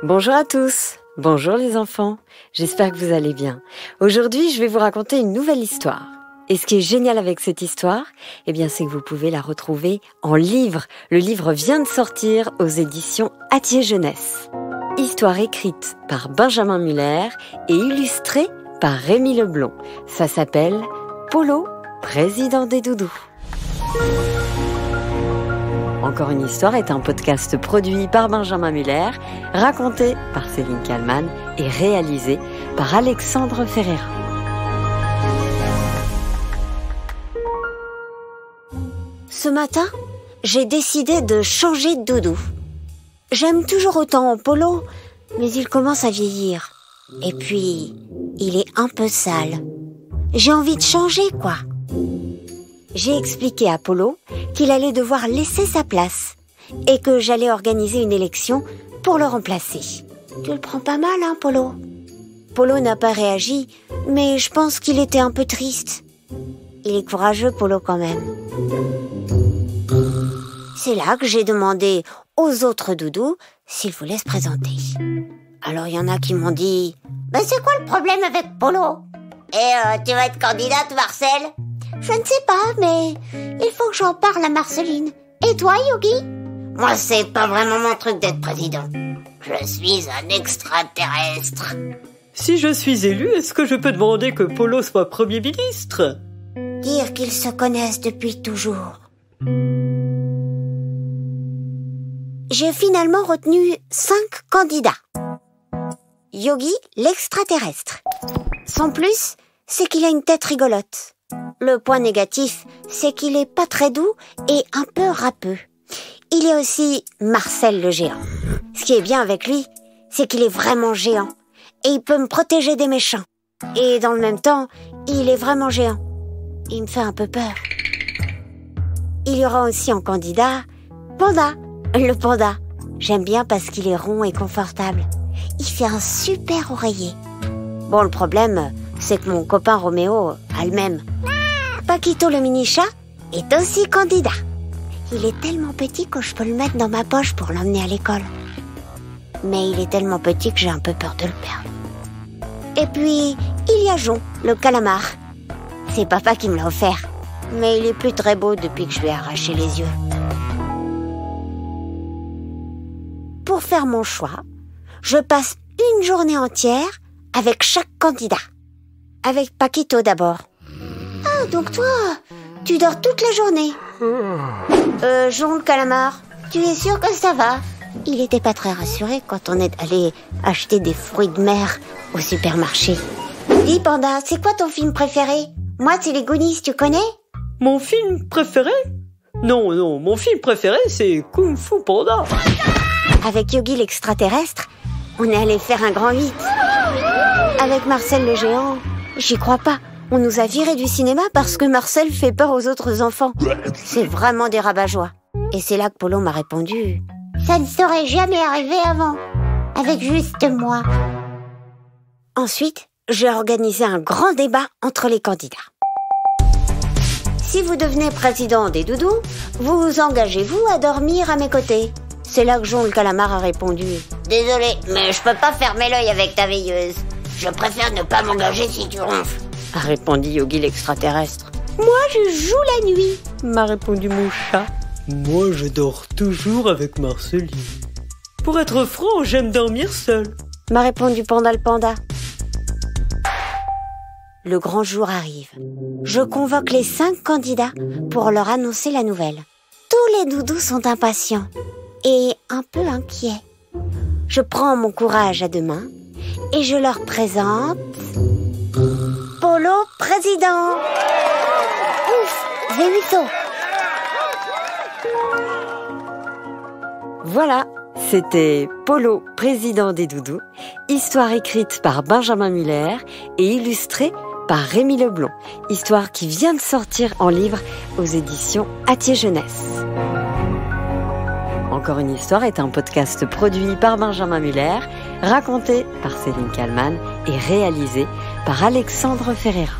Bonjour à tous, bonjour les enfants, j'espère que vous allez bien. Aujourd'hui, je vais vous raconter une nouvelle histoire. Et ce qui est génial avec cette histoire, c'est que vous pouvez la retrouver en livre. Le livre vient de sortir aux éditions Hatier Jeunesse. Histoire écrite par Benjamin Muller et illustrée par Rémi Leblond. Ça s'appelle Polo, président des doudous. Encore une histoire est un podcast produit par Benjamin Muller, raconté par Céline Kallmann et réalisé par Alexandre Ferreira. Ce matin, j'ai décidé de changer de doudou. J'aime toujours autant Polo, mais il commence à vieillir. Et puis, il est un peu sale. J'ai envie de changer, quoi. J'ai expliqué à Polo qu'il allait devoir laisser sa place et que j'allais organiser une élection pour le remplacer. Tu le prends pas mal, hein, Polo? Polo n'a pas réagi, mais je pense qu'il était un peu triste. Il est courageux, Polo, quand même. C'est là que j'ai demandé aux autres doudous s'ils voulaient se présenter. Alors il y en a qui m'ont dit « c'est quoi le problème avec Polo? Et tu vas être candidate, Marcel ?» Je ne sais pas, mais il faut que j'en parle à Marceline. Et toi, Yogi? Moi, c'est pas vraiment mon truc d'être président. Je suis un extraterrestre. Si je suis élu, est-ce que je peux demander que Polo soit Premier ministre? Dire qu'ils se connaissent depuis toujours. J'ai finalement retenu 5 candidats. Yogi, l'extraterrestre. Son plus, c'est qu'il a une tête rigolote. Le point négatif, c'est qu'il est pas très doux et un peu râpeux. Il est aussi Marcel le géant. Ce qui est bien avec lui, c'est qu'il est vraiment géant. Et il peut me protéger des méchants. Et dans le même temps, il est vraiment géant. Il me fait un peu peur. Il y aura aussi en candidat Panda. Le panda. J'aime bien parce qu'il est rond et confortable. Il fait un super oreiller. Bon, le problème, c'est que mon copain Roméo a le même. Paquito le mini-chat est aussi candidat. Il est tellement petit que je peux le mettre dans ma poche pour l'emmener à l'école. Mais il est tellement petit que j'ai un peu peur de le perdre. Et puis, il y a Jon, le calamar. C'est papa qui me l'a offert. Mais il est plus très beau depuis que je lui ai arraché les yeux. Pour faire mon choix, je passe une journée entière avec chaque candidat. Avec Paquito d'abord. Ah, donc toi, tu dors toute la journée. Jon le calamar, tu es sûr que ça va? Il était pas très rassuré quand on est allé acheter des fruits de mer au supermarché. Dis Panda, c'est quoi ton film préféré? Moi, c'est les Goonies, tu connais? Mon film préféré? Non, mon film préféré, c'est Kung Fu Panda. Avec Yogi l'extraterrestre, on est allé faire un grand 8. Avec Marcel le géant, j'y crois pas. On nous a virés du cinéma parce que Marcel fait peur aux autres enfants. C'est vraiment des rabat-joie. Et c'est là que Polo m'a répondu « Ça ne serait jamais arrivé avant, avec juste moi. » Ensuite, j'ai organisé un grand débat entre les candidats. Si vous devenez président des doudous, vous engagez-vous à dormir à mes côtés? C'est là que Jon le calamar a répondu « Désolé, mais je peux pas fermer l'œil avec ta veilleuse. Je préfère ne pas m'engager si tu ronfles. » a répondu Yogi l'extraterrestre. « Moi, je joue la nuit, » m'a répondu mon chat. Moi, je dors toujours avec Marceline. Pour être franc, j'aime dormir seul, m'a répondu Panda le panda. Le grand jour arrive. Je convoque les 5 candidats pour leur annoncer la nouvelle. Tous les doudous sont impatients et un peu inquiets. Je prends mon courage à 2 mains et je leur présente Polo président. Ouf, j'ai eu chaud. Voilà, c'était Polo, président des doudous, histoire écrite par Benjamin Muller et illustrée par Rémi Leblond. Histoire qui vient de sortir en livre aux éditions Hatier Jeunesse. Encore une histoire est un podcast produit par Benjamin Muller, raconté par Céline Kallmann et réalisé par Alexandre Ferreira.